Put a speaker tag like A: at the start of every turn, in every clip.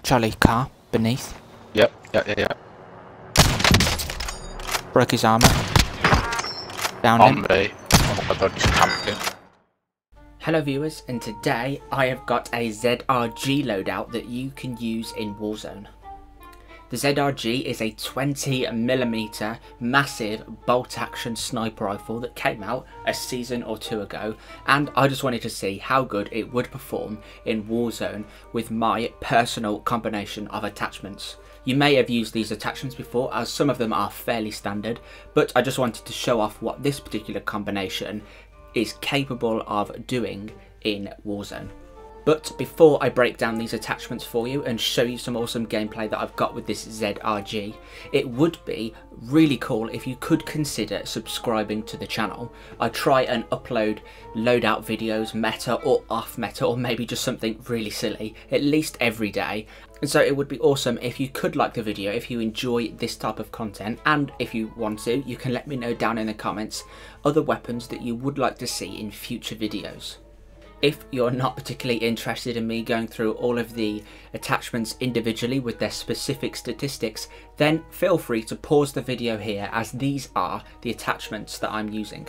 A: Charlie car beneath.
B: Yep.
A: Broke his armour. Down
B: On
A: him.
B: me. Oh my god, he's camping.
A: Hello viewers, and today I have got a ZRG loadout that you can use in Warzone. The ZRG is a 20mm massive bolt action sniper rifle that came out a season or two ago, and I just wanted to see how good it would perform in Warzone with my personal combination of attachments. You may have used these attachments before, as some of them are fairly standard, but I just wanted to show off what this particular combination is capable of doing in Warzone. But before I break down these attachments for you and show you some awesome gameplay that I've got with this ZRG, it would be really cool if you could consider subscribing to the channel. I try and upload loadout videos, meta or off meta, or maybe just something really silly, at least every day. And so it would be awesome if you could like the video, if you enjoy this type of content, and if you want to, you can let me know down in the comments other weapons that you would like to see in future videos. If you're not particularly interested in me going through all of the attachments individually with their specific statistics, then feel free to pause the video here, as these are the attachments that I'm using.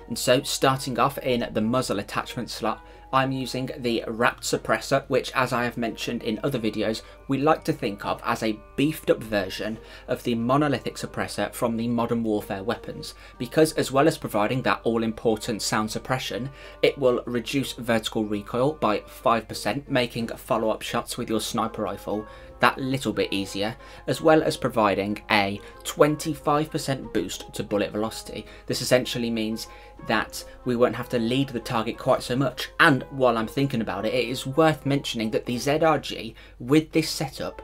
A: And so, starting off in the muzzle attachment slot, I'm using the wrapped suppressor, which, as I have mentioned in other videos, we like to think of as a beefed up version of the monolithic suppressor from the Modern Warfare weapons, because as well as providing that all important sound suppression, it will reduce vertical recoil by 5%, making follow-up shots with your sniper rifle that little bit easier, as well as providing a 25% boost to bullet velocity. This essentially means that we won't have to lead the target quite so much. And while I'm thinking about it, it is worth mentioning that the ZRG with this setup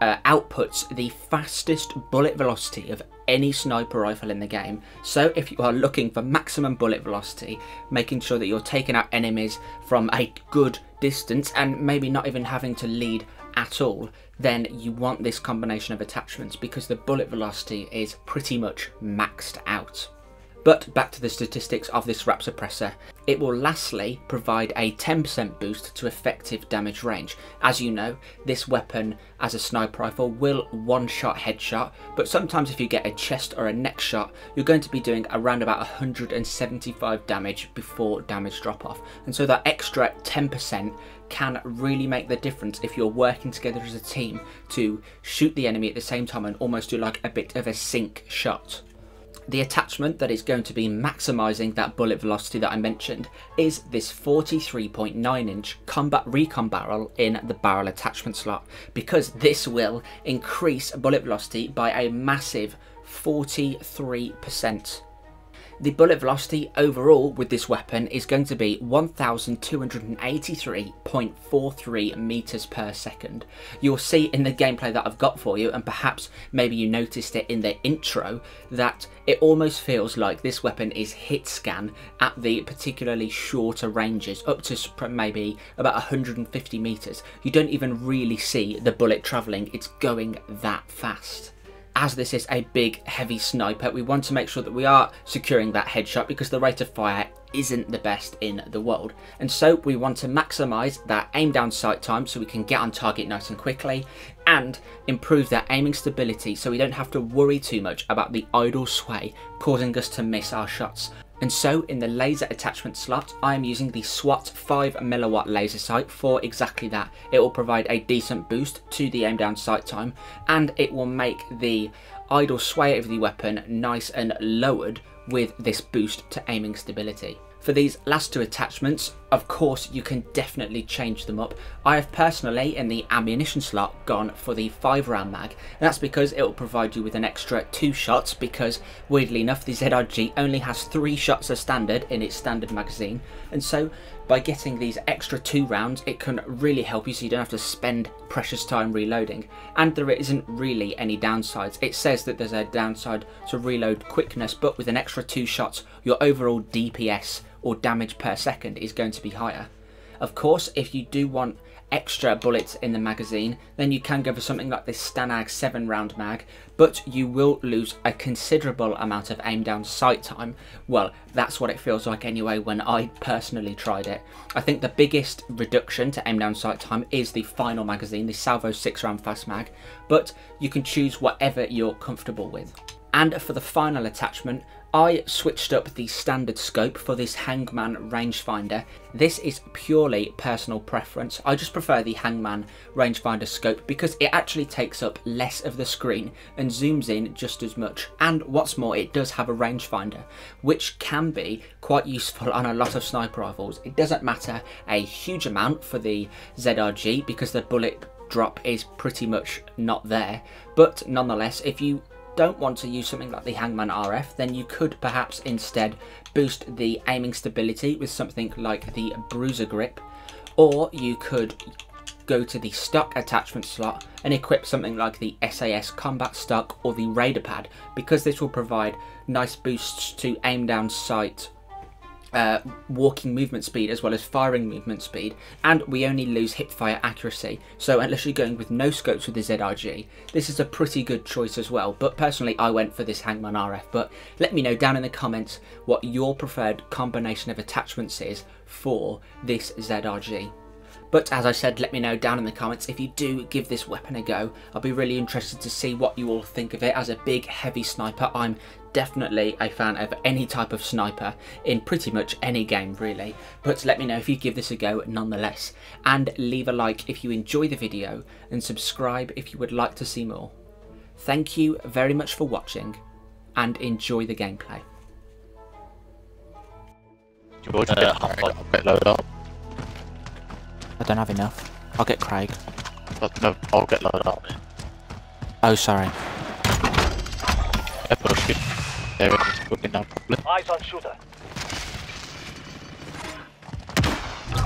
A: outputs the fastest bullet velocity of any sniper rifle in the game. So if you are looking for maximum bullet velocity, making sure that you're taking out enemies from a good distance and maybe not even having to lead at all, then you want this combination of attachments, because the bullet velocity is pretty much maxed out. But back to the statistics of this wrap suppressor. It will lastly provide a 10% boost to effective damage range. As you know, this weapon as a sniper rifle will one-shot headshot, but sometimes if you get a chest or a neck shot, you're going to be doing around about 175 damage before damage drop off. And so that extra 10% can really make the difference if you're working together as a team to shoot the enemy at the same time and almost do like a bit of a sync shot. The attachment that is going to be maximising that bullet velocity that I mentioned is this 43.9-inch combat recon barrel in the barrel attachment slot, because this will increase bullet velocity by a massive 43%. The bullet velocity overall with this weapon is going to be 1,283.43 meters per second. You'll see in the gameplay that I've got for you, and perhaps maybe you noticed it in the intro, that it almost feels like this weapon is hit scan at the particularly shorter ranges, up to maybe about 150 meters. You don't even really see the bullet traveling, it's going that fast. As this is a big heavy sniper, we want to make sure that we are securing that headshot, because the rate of fire isn't the best in the world. And so we want to maximise that aim down sight time so we can get on target nice and quickly, and improve that aiming stability so we don't have to worry too much about the idle sway causing us to miss our shots. And so in the laser attachment slot, I am using the SWAT 5mm laser sight for exactly that. It will provide a decent boost to the aim down sight time, and it will make the idle sway of the weapon nice and lowered with this boost to aiming stability. For these last two attachments, of course, you can definitely change them up. I have personally, in the ammunition slot, gone for the 5-round mag, and that's because it will provide you with an extra 2 shots, because weirdly enough, the ZRG only has 3 shots as standard in its standard magazine, and so by getting these extra 2 rounds, it can really help you so you don't have to spend precious time reloading. And there isn't really any downsides. It says that there's a downside to reload quickness, but with an extra 2 shots, your overall DPS or damage per second is going to be higher. Of course, if you do want extra bullets in the magazine, then you can go for something like this Stanag 7-round mag, but you will lose a considerable amount of aim down sight time. Well, that's what it feels like anyway when I personally tried it. I think the biggest reduction to aim down sight time is the final magazine, the Salvo 6-round fast mag, but you can choose whatever you're comfortable with. And for the final attachment, I switched up the standard scope for this Hangman rangefinder. This is purely personal preference. I just prefer the Hangman rangefinder scope because it actually takes up less of the screen and zooms in just as much. And what's more, it does have a rangefinder, which can be quite useful on a lot of sniper rifles. It doesn't matter a huge amount for the ZRG because the bullet drop is pretty much not there. But nonetheless, if you don't want to use something like the Hangman RF, then you could perhaps instead boost the aiming stability with something like the Bruiser Grip, or you could go to the stock attachment slot and equip something like the SAS Combat Stock or the Raider Pad, because this will provide nice boosts to aim down sight, walking movement speed as well as firing movement speed, and we only lose hipfire accuracy. So unless you're going with no scopes with the ZRG, this is a pretty good choice as well. But personally I went for this Hangman RF, but let me know down in the comments what your preferred combination of attachments is for this ZRG. But as I said, let me know down in the comments if you do give this weapon a go. I'll be really interested to see what you all think of it. As a big heavy sniper, I'm definitely a fan of any type of sniper in pretty much any game really. But let me know if you give this a go nonetheless. And leave a like if you enjoy the video and subscribe if you would like to see more. Thank you very much for watching and enjoy the gameplay.
B: George, get load up.
C: I don't have enough. I'll get Craig.
B: But no, I'll get loaded up.
C: Oh, sorry.
B: Yeah, push it. There it is, looking now properly.
D: Eyes on shooter.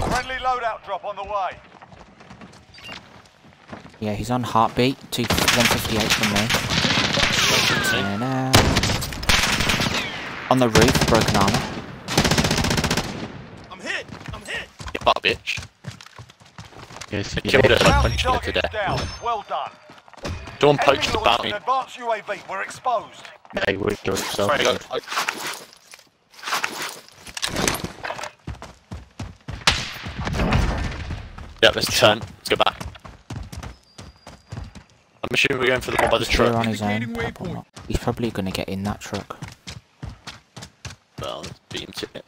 D: Friendly loadout drop on the way.
C: Yeah, he's on heartbeat. 158 from me. And, on the roof, broken armor.
D: I'm hit! I'm hit!
B: You fuck bitch. Yes,
D: You
B: killed it like 20
D: target
B: minutes a day.
D: down. Well done.
B: Don't poach the bounty.
D: Advanced UAV, we're exposed.
B: Hey, we're doing so good. Yeah, let's turn. Let's go back. I'm assuming we're going for the one by the
C: He's clear
B: truck.
C: on his own. He's probably going to get in that truck.
B: Well, let's beat him to it.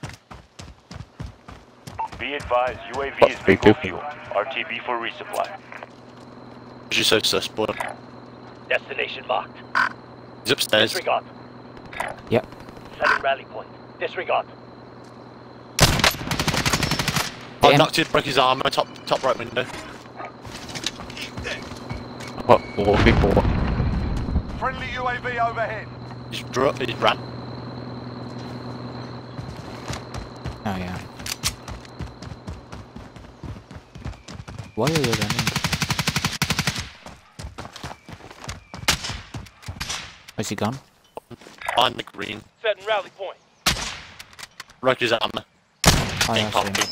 D: Be advised, UAV is bingo fuel. RTB for resupply.
B: You're so sus, boy.
D: Destination marked.
B: He's upstairs.
D: Disregard.
C: Yep.
D: Setting rally point. Disregard.
B: I knocked it, broke his armor, top right window. What? 4 people.
D: Friendly UAV overhead.
B: He ran.
C: Oh, yeah. Why are you running? Where's he gone?
B: Behind the green.
D: Setting rally point.
B: Broke his armor.
C: Oh,
B: Ain't
C: I
B: popping.
C: see him.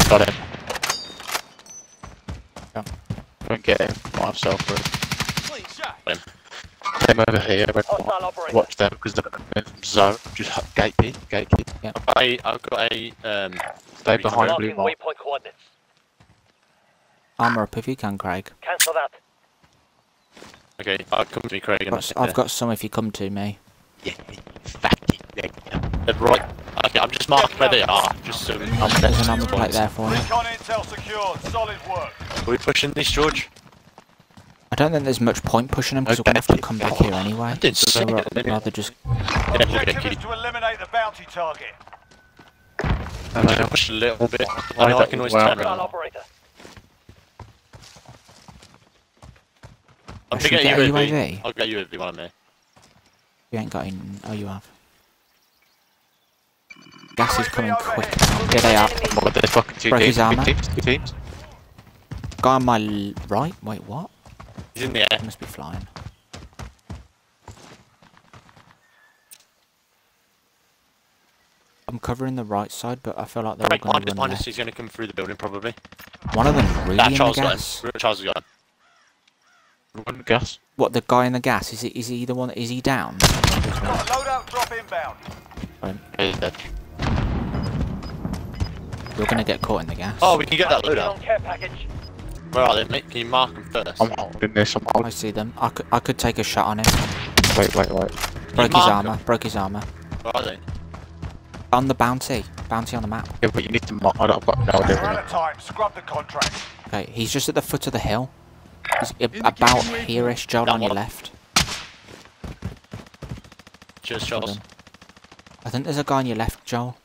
B: Got him.
C: Yeah.
B: Go and get him. By himself through.
D: Clean shot.
B: Came over here.
D: Hostile operator.
B: Watch them because they're in zone. Just gate keep.
C: Yeah.
B: I've got a stay behind blue
D: Marking
B: mark.
D: waypoint coordinates.
C: Armor up if you can, Craig.
D: Cancel that.
B: Okay, come to me, Craig.
C: I've got some if you come to me.
B: Yeah, fucking they're right. Okay, I'm just marking where they are. Just so we know.
C: There's an armor plate there for me.
D: Recon intel secured. Solid work.
B: Are we pushing this, George?
C: I don't think there's much point pushing them because we're going to have to come back here anyway.
B: I didn't
C: So
B: see
C: I'd
B: it.
C: rather just...
B: Yeah, we'll get
D: Objective is
B: key.
D: to eliminate the bounty target.
B: I'm gonna push a little bit. I can always turn
D: Hostile
B: around.
D: operator.
B: I'm
C: Should
B: gonna
C: we
B: get
C: get a
B: UAV.
C: UAV?
B: I'll get UAV one of me.
C: You ain't got in... Oh, you have. Gas is coming quick. Here they are.
B: What, there's fucking two
C: Broke his
B: teams.
C: armor.
B: Two teams.
C: Guy on my right? Wait, what?
B: He's in the air.
C: He must be flying. I'm covering the right side, but I feel like they're all
B: Right,
C: going to run
B: behind us,
C: left.
B: he's going to come through the building probably.
C: One of them really in the
B: Charles got
C: gas.
B: him. Charles has got him.
E: Run the gas.
C: What, the guy in the gas? Is he the one? Is he down?
D: Loadout drop inbound.
E: He's dead.
C: You're going to get caught in the gas.
B: Oh, we can get that loadout.
D: Care package.
B: Where are they, mate? Can you mark them first?
E: I'm holding this. I'm
C: I
E: holding.
C: see them. I could take a shot on him.
E: Wait.
C: Broke his
B: mark
C: armour. Broke his armour.
B: Where are they?
C: On the bounty. Bounty on the map.
E: Yeah, but you need to mark. I've got no idea.
D: We're out of time. Scrub the contract.
C: Okay, he's just at the foot of the hill. He's about here-ish, Joel,
B: That
C: on your
B: one.
C: left.
B: Cheers,
C: Hold
B: Charles.
C: on. I think there's a guy on your left, Joel.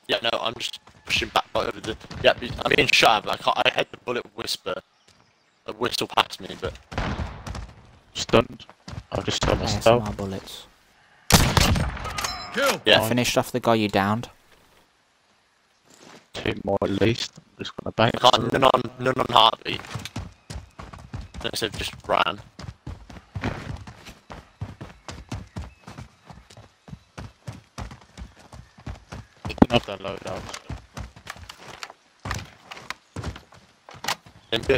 B: Yeah, no, I'm just pushing back over the... Yeah, I'm being shot at, but I had the bullet whistle past me, but...
E: Stunned. I've just stunned myself.
C: ASMR bullets.
B: Yeah,
C: I finished off the guy you downed.
E: 2 more at least. I'm just gonna bang.
B: I can't, none on heartbeat. Unless they've just ran.
E: Have that loadout.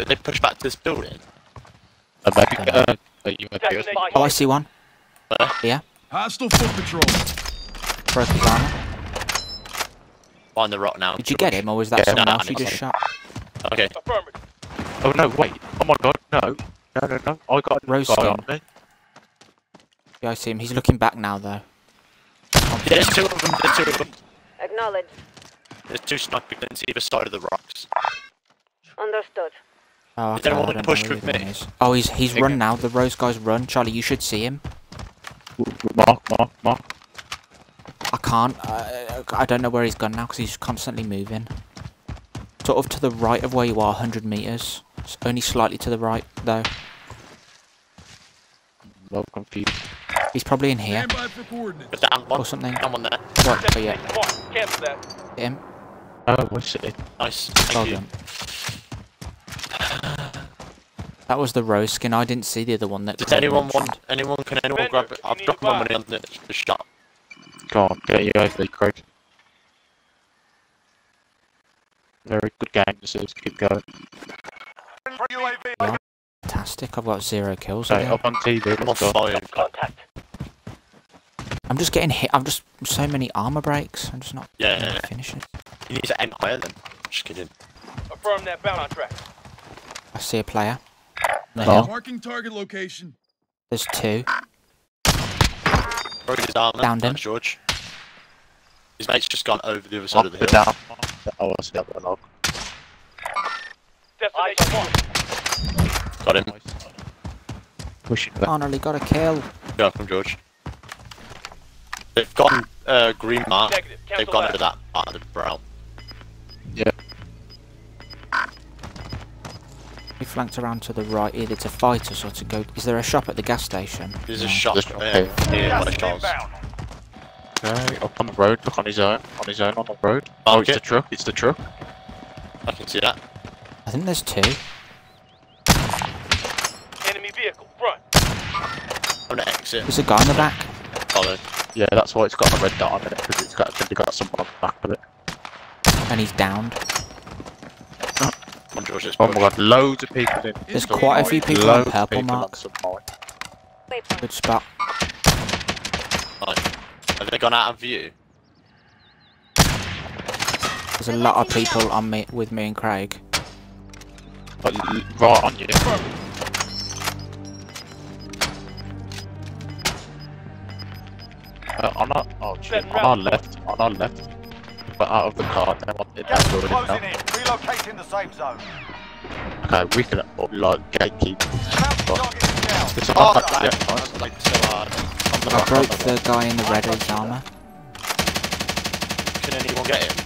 B: They push back to this building.
E: Maybe get a UMP.
C: Oh, I see one.
B: Where?
C: Yeah.
F: Hostile foot patrol.
C: Broke his armour.
B: Behind the rock now.
C: Did you get him, or was that
E: Yeah,
C: someone
B: no,
C: else you just shot?
B: Okay.
D: Affirmative.
E: Oh no, wait. Oh my god, no. No. I got a
C: Rose
E: guy
C: skin.
E: on me.
C: Yeah, I see him. He's looking back now, though.
B: There's 2 of them, there's 2 of them.
G: Acknowledged.
B: There's 2 sniper guns either side of the rocks.
G: Understood.
C: Oh,
B: Is
C: okay,
B: anyone
C: I don't
B: push
C: know who
B: with
C: the
B: me?
C: one is. Oh, he's run now. The Rose guy's run. Charlie, you should see him.
E: Mark.
C: I can't. I don't know where he's gone now because he's constantly moving. Sort of to the right of where you are, 100 meters. It's only slightly to the right, though.
E: Well confused.
C: He's probably in here
F: Stand by for coordinates.
B: There's down one.
C: or something.
B: Down one there.
C: What? Oh yeah,
D: Cancel that.
C: hit him.
E: Oh, I see.
B: Nice.
C: Well
B: Thank you.
C: done. That was the Rose skin. I didn't see the other one that.
B: Does
C: Craig
B: anyone
C: mentioned.
B: want? Can anyone grab it? I've dropped my money on the shot.
E: Go on, get you over, Craig. Very good game, just keep going.
D: UAV.
C: Fantastic. I've got 0 kills.
E: Okay,
C: again.
E: up on TV,
B: I'm on
E: let's go.
B: fire.
D: Contact.
C: I'm just getting hit. I'm just so many armor breaks. I'm just not
B: Yeah.
C: finishing.
B: You need to aim higher then. Just kidding.
D: Affirm that bound contract.
C: I see a player. On the
E: Oh.
C: hill.
F: Marking target location.
C: There's 2.
B: Broke his armor.
C: Downed him.
B: Thanks, George. His mate's just gone over the other side of the
E: Mark
B: hill.
E: down. Oh, I see that one log.
D: Destination 1.
B: Got him.
E: Pushing back.
C: Finally got a kill.
B: Go from George. They've gone green mark.
D: Negative.
B: They've
D: Cancel
B: gone
D: that.
B: over that part of the barrel.
E: Yeah.
C: We flanked around to the right, either to fight us or to go. Is there a shop at the gas station?
B: There's
C: No.
B: a shot
E: There's
B: from
E: one
B: here. Here,
D: Gas
B: by
D: is
B: Charles.
D: inbound.
E: Okay, up on the road, look on his own on the road. Oh,
B: Mark
E: it's
B: it.
E: the truck, it's the truck.
B: I can see that.
C: I think there's 2.
D: Enemy vehicle. Front.
B: I'm gonna exit.
C: There's a guy in the back.
B: Follow.
E: Yeah, that's why it's got a red dot on it, because it's got someone on the back of it.
C: And he's downed.
B: Come on, George, let's
E: Oh my
B: push.
E: god, loads of people in.
C: There's quite a few people on
E: Loads of
C: purple
E: people on
C: mark.
E: some mine.
G: Waypoint.
C: Good spot.
B: Right. Have they gone out of view?
C: There's a lot of people on me with me and Craig.
E: Like, right on you. On our left, but out of the car, they're in that
D: Gas is
E: building
D: closing
E: now.
D: in. Relocating the safe zone.
E: Okay, we can like gatekeep.
D: Target is down.
E: It's
B: Oh,
E: yeah,
B: that
E: nice.
B: like so hard.
C: I broke the guy in the red his armor.
B: Can anyone get him?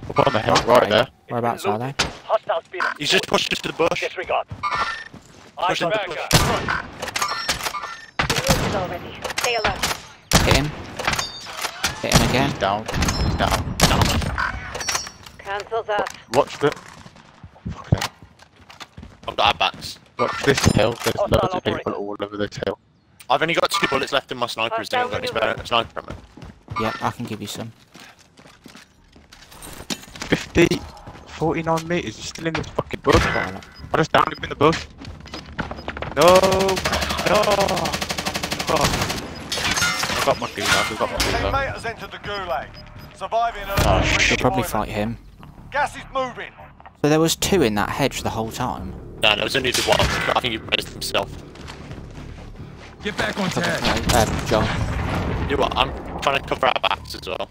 E: Up on the hill, right there.
C: Whereabouts are they?
D: Hostile speed.
B: He's just pushed us to the bush.
D: Disregard.
B: Push into the
D: Back
B: bush.
D: up. Front.
G: Moved already. Stay alert.
C: Hit him. Hit him again.
E: He's down.
G: Cancel that.
E: Watch the. Okay.
B: I've got our backs.
E: Watch this hill. There's
D: Hostile
E: loads of
D: operator.
E: people all over this hill.
B: I've only got 2 bullets left in my sniper. Has anyone got any spare sniper ammo?
C: Yeah, I can give you some.
E: 50, 49 meters. He's still in this fucking bush. I just downed him in the bush. No, no. Oh. I got my gulag. I got my gulag.
D: Teammates entered the gulag. Surviving
E: Oh,
C: You'll probably fight him.
D: Gas is moving.
C: So there was 2 in that hedge the whole time.
B: No, there was only the one. I think he raised himself.
F: Get back on tag.
C: Okay, John.
B: You know what? I'm trying to cover our backs as well.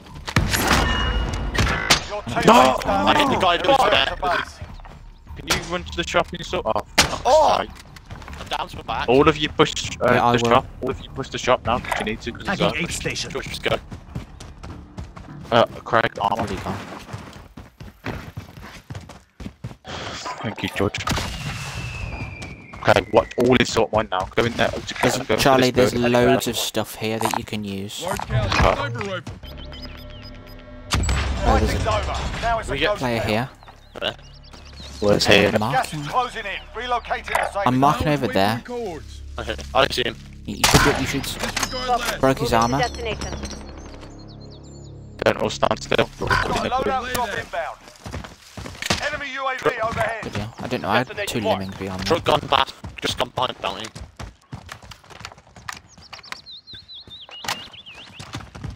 D: Your
E: No!
B: I hit the guy that was there.
E: Can you run to the shopping store? Oh,
B: Oh!
E: sorry.
B: I'm down to my back.
E: All of you push
C: Yeah, I
E: the
C: will.
E: shop. All of you push the shop now if you need to. Cause it's,
H: Tagging 8 station.
B: George, just go.
E: Craig, armor.
C: Already gone.
E: Thank you, George. Okay, what? All is sort one now. Go in there.
C: There's, Charlie, there's loads of stuff here that you can use.
F: Large caliber sniper rifle.
C: Oh, there's
D: Fighting's
C: a
D: over. Now it's a
B: We get
D: ghost
C: player
D: town.
C: here.
E: Where's here?
D: Gas
C: Marking.
D: is closing in. Relocating the safe.
C: I'm marking
F: Now
C: over
F: wait
C: there.
F: for cohorts.
B: Okay, I don't see him.
C: You should
F: Disregard last.
C: broke his
G: Moving to
C: armor.
G: destination.
E: Don't all stand still.
D: Got a loadout drop inbound. Enemy UAV overhead.
C: Good deal. I didn't know I had 2 lemmings beyond me.
B: Truck gone back. Just gone behind the bounty.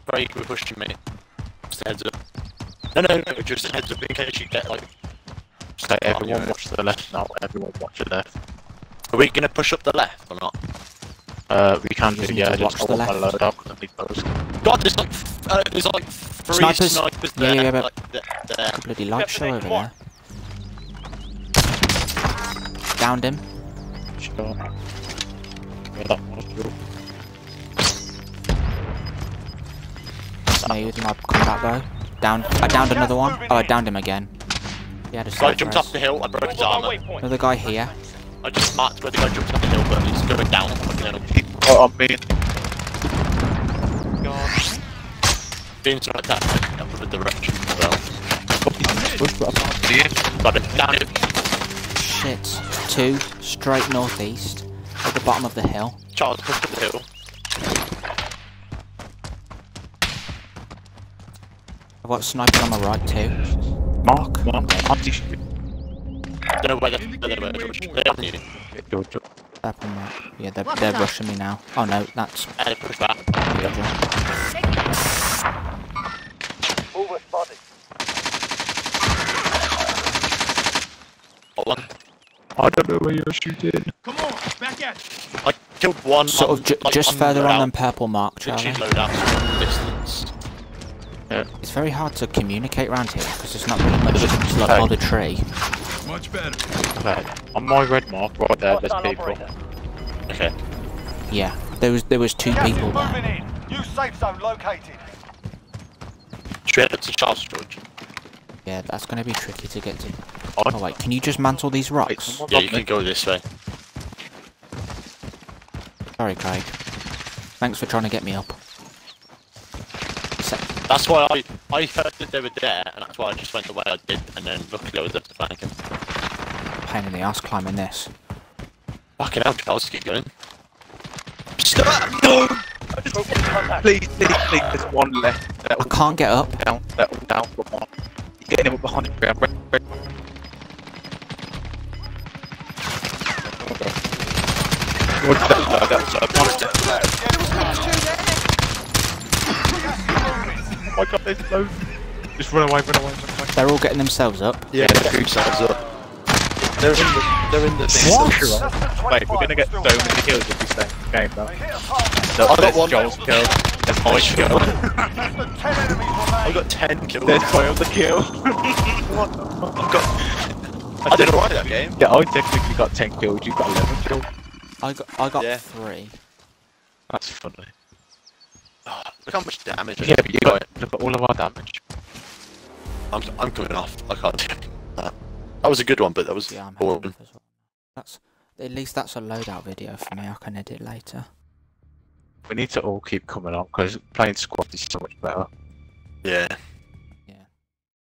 B: Craig, we're pushing me. Just a heads up. No, just a heads up in case you get like...
E: Okay, everyone watch to the left now. Everyone watch the left.
B: Are we gonna push up the left or not?
E: We can do,
C: Just need
E: yeah,
C: to watch
E: just
C: the
E: hold my
C: left.
E: load up because I need those.
B: God, there's like 3
C: Snipers?
B: snipers
C: Yeah,
B: there.
C: yeah, but-
B: like, there.
C: Bloody light show over there. Downed him.
E: Sure. Yeah, that was cool.
C: That's me with my combat bow. I downed another one. Oh, I downed him again. He had a
B: Guy
C: sniper
B: jumped
C: res.
B: off the hill, I broke his armor.
C: Another guy here.
B: I just marked where the guy jumped off the hill, but he's going down the fucking hill.
E: Oh, I'm being.
B: Being right that other direction as well.
E: God.
B: Got it, down it.
C: Shit. 2 straight northeast at the bottom of the hill.
B: Charles pushed up the hill.
C: I've got snipers on my right too.
E: Mark, anti
B: Don't know where they're on you.
C: Up on my, yeah, they're rushing me now. Oh no, that's
B: They push back.
D: Mover spotted.
B: Got one.
E: I don't know where you're shooting.
F: Come on, back at you.
B: I killed one.
C: sort of
B: like,
C: just further on than purple mark,
B: Literally
C: Charlie.
B: load out from distance.
C: It's very hard to communicate around here because there's not really much to like by the tree.
F: Much better.
E: Okay, on my red mark right there, there's people.
B: Okay.
C: Yeah, there was 2
D: Gas is
C: people
D: moving
C: there.
D: in. New safe zone located.
B: Straight up to Charles, George.
C: Yeah, that's going to be tricky to get to.
E: Oh,
C: Oh wait, can you just mantle these rocks?
B: Yeah, you can go this way.
C: Sorry, Craig. Thanks for trying to get me up.
B: That's why I heard that they were there, and that's why I just went the way I did, and then luckily I was able to flank him.
C: Pain in the ass climbing this.
B: Fucking hell, Charles, keep going. Stop! No!
E: please, there's one left.
C: I can't get up.
E: Down, but one. You're getting him up behind him, Graham. Red. Oh my god, there's loads. Just run away.
C: They're all getting themselves up.
B: Yeah, they're up. They're in the thing.
C: What?
E: Wait, we're gonna get so many kills if we stay in the game, though.
B: I got one.
E: Joel's kill. There's my kill.
B: I got 10 kills.
E: There's 12 the kill.
B: I did alright that game.
E: Yeah, I technically got 10 kills. You got 11 kills.
C: I got
B: Yeah.
C: 3.
E: That's funny.
B: Look how much damage.
E: Yeah, but you got look at all of our damage.
B: I'm coming off. I can't do that. That was a good one, but that was
C: Yeah, I'm
B: horrible.
C: happy as well. That's at least that's a loadout video for me. I can edit later.
E: We need to all keep coming on because playing squad is so much better.
B: Yeah.